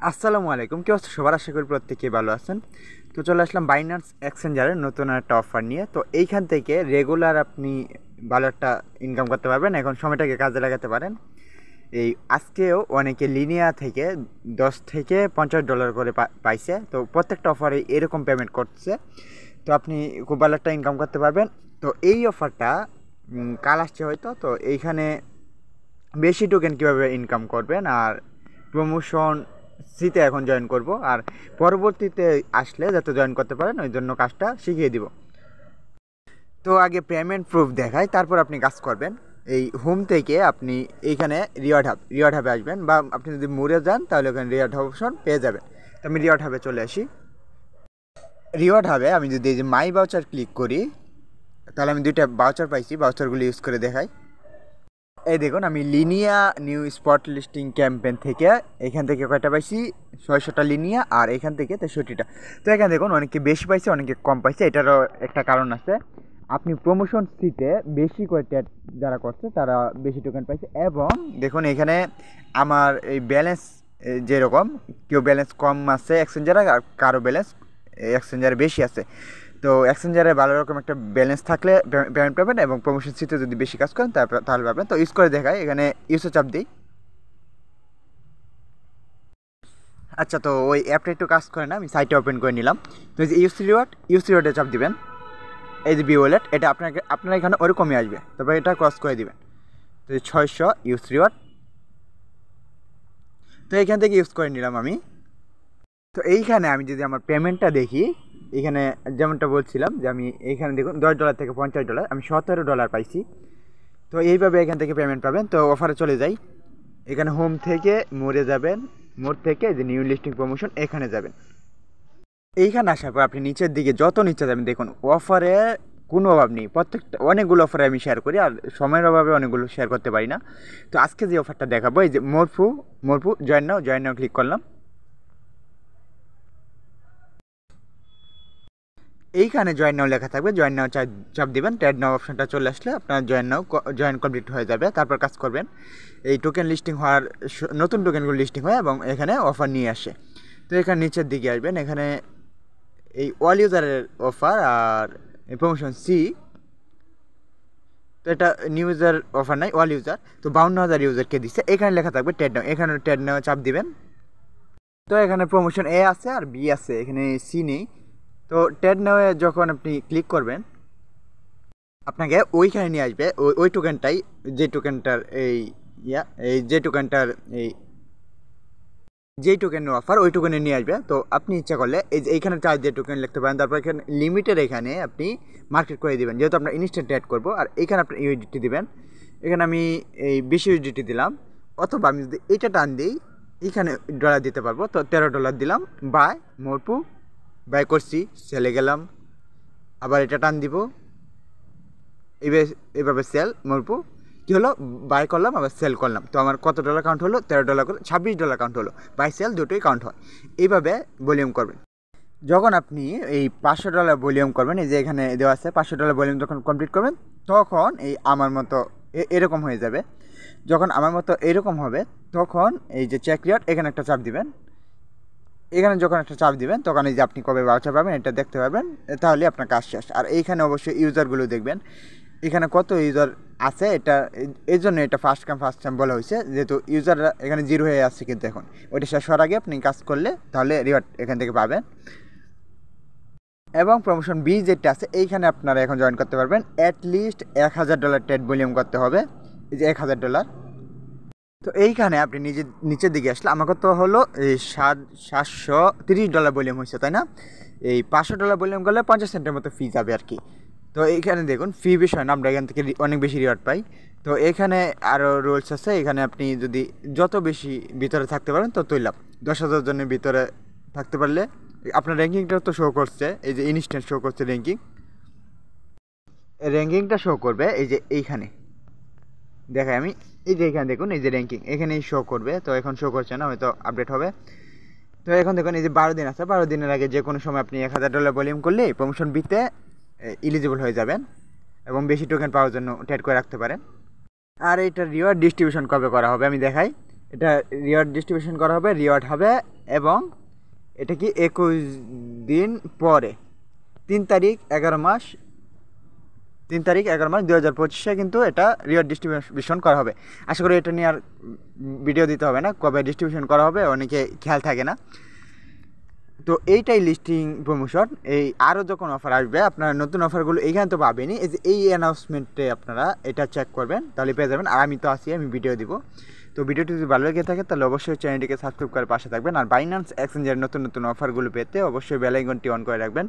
আসসালামু আলাইকুম। কি অবস্থা সবার? আশা করি প্রত্যেকেই ভালো আছেন। তো চলে আসলাম বাইন্যান্স এক্সচেঞ্জারের নতুন একটা অফার নিয়ে। তো এইখান থেকে রেগুলার আপনি ভালো একটা ইনকাম করতে পারবেন। এখন সময়টাকে কাজে লাগাতে পারেন। এই আজকেও অনেকে লিনিয়া থেকে 10 থেকে $50 করে পাইছে। তো প্রত্যেকটা অফারে এরকম পেমেন্ট করছে। তো আপনি খুব ভালো একটা ইনকাম করতে পারবেন। তো এই অফারটা কাল আসছে হয়তো। তো এইখানে বেশি টোকেন কীভাবে ইনকাম করবেন আর প্রমোশন সিতে এখন জয়েন করব, আর পরবর্তীতে আসলে যাতে জয়েন করতে পারেন ওই জন্য কাজটা শিখিয়ে দিব। তো আগে পেমেন্ট প্রুফ দেখায়, তারপর আপনি কাজ করবেন। এই হোম থেকে আপনি এইখানে রিওয়ার্ড হাবে আসবেন, বা আপনি যদি মুড়ে যান তাহলে ওখানে রিওয়ার্ড হাব অপশন পেয়ে যাবেন। তো আমি রিওয়ার্ড হাবে চলে আসি। রিওয়ার্ড হাবে আমি যদি এই যে মাই বাউচার ক্লিক করি, তাহলে আমি দুইটা বাউচার পাইছি। বাউচারগুলি ইউজ করে দেখাই। এই দেখুন, আমি লিনিয়া নিউ স্পট লিস্টিং ক্যাম্পেন থেকে এখান থেকে কয়টা পাইছি, 600টা লিনিয়া, আর এখান থেকে 63টা। তো এখানে দেখুন অনেকে বেশি পাইছে, অনেকে কম পাইছে। এটারও একটা কারণ আছে। আপনি প্রমোশন সিতে বেশি করে ট্যাগ যারা করছে তারা বেশি টোকেন পাইছে। এবং দেখুন এখানে আমার এই ব্যালেন্স যেরকম, কেউ ব্যালেন্স কম আছে এক্সচেঞ্জারে, আর কারো ব্যালেন্স এক্সচেঞ্জারে বেশি আছে। তো এক্সচেঞ্জারে ভালো রকম একটা ব্যালেন্স থাকলে পেমেন্ট পাবেন, এবং প্রমোশন সিটে যদি বেশি কাজ করেন তাহলে পাবেন। তো ইউজ করে দেখায়, এখানে ইউজে চাপ দিই। আচ্ছা, তো ওই অ্যাপটা একটু কাজ করে না, আমি সাইটে ওপেন করে নিলাম। তো এই যে ইউজ রিওয়ার্ডে চাপ দিবেন। এই যে বি ওয়ালেট, এটা আপনার এখানে ওরকমই আসবে। তারপরে এটা ক্রস করে দিবেন। তো 600 ইউজ রিওয়ার্ড, তো এখান থেকে ইউজ করে নিলাম আমি। তো এইখানে আমি যদি আমার পেমেন্টটা দেখি, এখানে যেমনটা বলছিলাম যে আমি এইখানে দেখুন $10 থেকে $50 আমি $17 পাইছি। তো এইভাবে এখান থেকে পেমেন্ট পাবেন। তো অফারে চলে যাই। এখানে হোম থেকে মোড়ে যাবেন, মোড় থেকে যে নিউ লিস্টিং প্রমোশন এখানে যাবেন। এইখানে আসার পর আপনি নিচের দিকে যত নিচে যাবেন দেখুন অফারে কোনো অভাব নেই। প্রত্যেকটা অনেকগুলো অফারে আমি শেয়ার করি, আর সময়ের অভাবে অনেকগুলো শেয়ার করতে পারি না। তো আজকে যে অফারটা দেখাবো, এই যে মোরফু জয়েন নাও ক্লিক করলাম। এইখানে জয়েন নাও লেখা থাকবে, জয়েন নাও চাপ দিবেন। ট্যাড নাও অপশনটা চলে আসলে আপনার জয়েন কমপ্লিট হয়ে যাবে। তারপর কাজ করবেন। এই টোকেন লিস্টিং হওয়ার নতুন টোকেনগুলো লিস্টিং হয় এবং এখানে অফার নিয়ে আসে। তো এখানে নিচের দিকে আসবেন, এখানে এই অল ইউজারের অফার আর প্রমোশন সি। তো এটা নিউ ইউজার অফার নাই, অল ইউজার। তো 52,000 ইউজারকে দিচ্ছে। এখানে লেখা থাকবে ট্যাড নাও, এখানে ট্যাড নাও চাপ দিবেন। তো এখানে প্রমোশন এ আছে আর বি আছে, এখানে সি নেই। তো ট্যাড নাও যখন আপনি ক্লিক করবেন, আপনাকে ওইখানে নিয়ে আসবে ওই ওই টোকেনটাই, যে টোকেনটার যে টোকেনটার যেই টোকেনের অফার ওই টোকেনে নিয়ে আসবে। তো আপনি ইচ্ছা করলে এই যে এইখানে চার্জ দিয়ে টোকেন লিখতে পারেন। তারপর এখানে লিমিটের এখানে আপনি মার্কেট করে দেবেন, যেহেতু আপনার ইনস্ট্যান্ট অ্যাড করবো। আর এখানে আপনি ইউএসডিটি দিবেন। এখানে আমি এই 20 ইউএসডিটি দিলাম। অথবা আমি যদি এটা টান দিই, এখানে ডলার দিতে পারবো। তো $13 দিলাম। বাই মোরপু, বাই করছি, সেলে গেলাম। আবার এটা টান দিব, এইভাবে সেল মোরপু, কী হলো, বাই করলাম আবার সেল করলাম। তো আমার কত ডলার কাউন্ট হলো? $13 করে $26 কাউন্ট হলো। বাই সেল দুটোই কাউন্ট হয়। এইভাবে ভলিউম করবেন। যখন আপনি এই $500 ভলিউম করবেন, এই যে এখানে দেওয়া আছে $500 ভলিউম যখন কমপ্লিট করবেন, তখন এই আমার মতো এরকম হয়ে যাবে। যখন আমার মতো এরকম হবে, তখন এই যে চেক রিওয়ার্ড এখানে একটা চাপ দিবেন। এখানে যখন একটা চাপ দিবেন, তখন এই যে আপনি কবে ভাউচার পাবেন এটা দেখতে পারবেন। তাহলে আপনার কাজ শেষ। আর এইখানে অবশ্যই ইউজারগুলো দেখবেন, এখানে কত ইউজার আছে। এটা এই জন্য এটা ফার্স্ট কাম ফার্স্ট টাইম বলা হয়েছে, যেহেতু ইউজাররা এখানে 0 হয়ে আসছে। কিন্তু এখন ওইটা শেষ হওয়ার আগে আপনি কাজ করলে তাহলে রিওয়ার্ড এখান থেকে পাবেন। এবং প্রমোশন বি যেটা আছে, এইখানে আপনারা এখন জয়েন করতে পারবেন। অ্যাটলিস্ট $1,000 ট্রেড ভলিউম করতে হবে। এই যে $1,000। তো এইখানে আপনি নিচের দিকে আসলে আমার কত হলো, এই $730 ভলিউম হয়েছে, তাই না? এই $500 ভলিউম করলে 50 সেন্টের মতো ফি যাবে আর কি। তো এইখানে দেখুন ফি বিষয় না, আমরা এখান থেকে অনেক বেশি রিওয়ার্ড পাই। তো এখানে আরও রুলস আছে। এখানে আপনি যদি যত বেশি ভিতরে থাকতে পারেন ততই লাভ। 10,000 জনের ভিতরে থাকতে পারলে আপনার র্যাঙ্কিংটাও তো শো করছে, এই যে ইনস্ট্যান্ট শো করছে র্যাঙ্কিংটা শো করবে। এই যে এইখানে দেখাই আমি, এই যে এখানে দেখুন, এই যে র্যাঙ্কিং এখানেই শো করবে। তো এখন শো করছে না, হয়তো আপডেট হবে। তো এখন দেখুন এই যে 12 দিন আছে, 12 দিনের আগে যে কোনো সময় আপনি $1,000 ভলিউম করলে প্রমোশন বিতে এলিজিবল হয়ে যাবেন, এবং বেশি টোকেন পাওয়ার জন্য ট্রেড করে রাখতে পারেন। আর এটা রিওয়ার্ড ডিস্ট্রিবিউশন কবে করা হবে আমি দেখাই। এটা রিওয়ার্ড ডিস্ট্রিবিউশন করা হবে রিওয়ার্ড হবে এবং এটা কি 21 দিন পরে 3 তারিখ 11 মাস 2025 কিন্তু এটা রিওয়ার্ড ডিস্ট্রিবিউশন করা হবে। আশা করি এটা নিয়ে আর ভিডিও দিতে হবে না, কবে ডিস্ট্রিবিউশন করা হবে অনেকে খেয়াল থাকে না। তো এইটাই লিস্টিং প্রমোশন। এই আরও যখন অফার আসবে আপনারা নতুন অফারগুলো এইখানে তো পাবেনই, এই অ্যানাউন্সমেন্টে আপনারা এটা চেক করবেন, তাহলে পেয়ে যাবেন। আর আমি তো আছি, আমি ভিডিও দিব। তো ভিডিওটি যদি ভালো লেগে থাকে তাহলে অবশ্যই চ্যানেলটিকে সাবস্ক্রাইব করে পাশে থাকবেন। আর বাইন্যান্স এক্সচেঞ্জের নতুন নতুন অফারগুলো পেতে অবশ্যই বেল আইকনটি অন করে রাখবেন।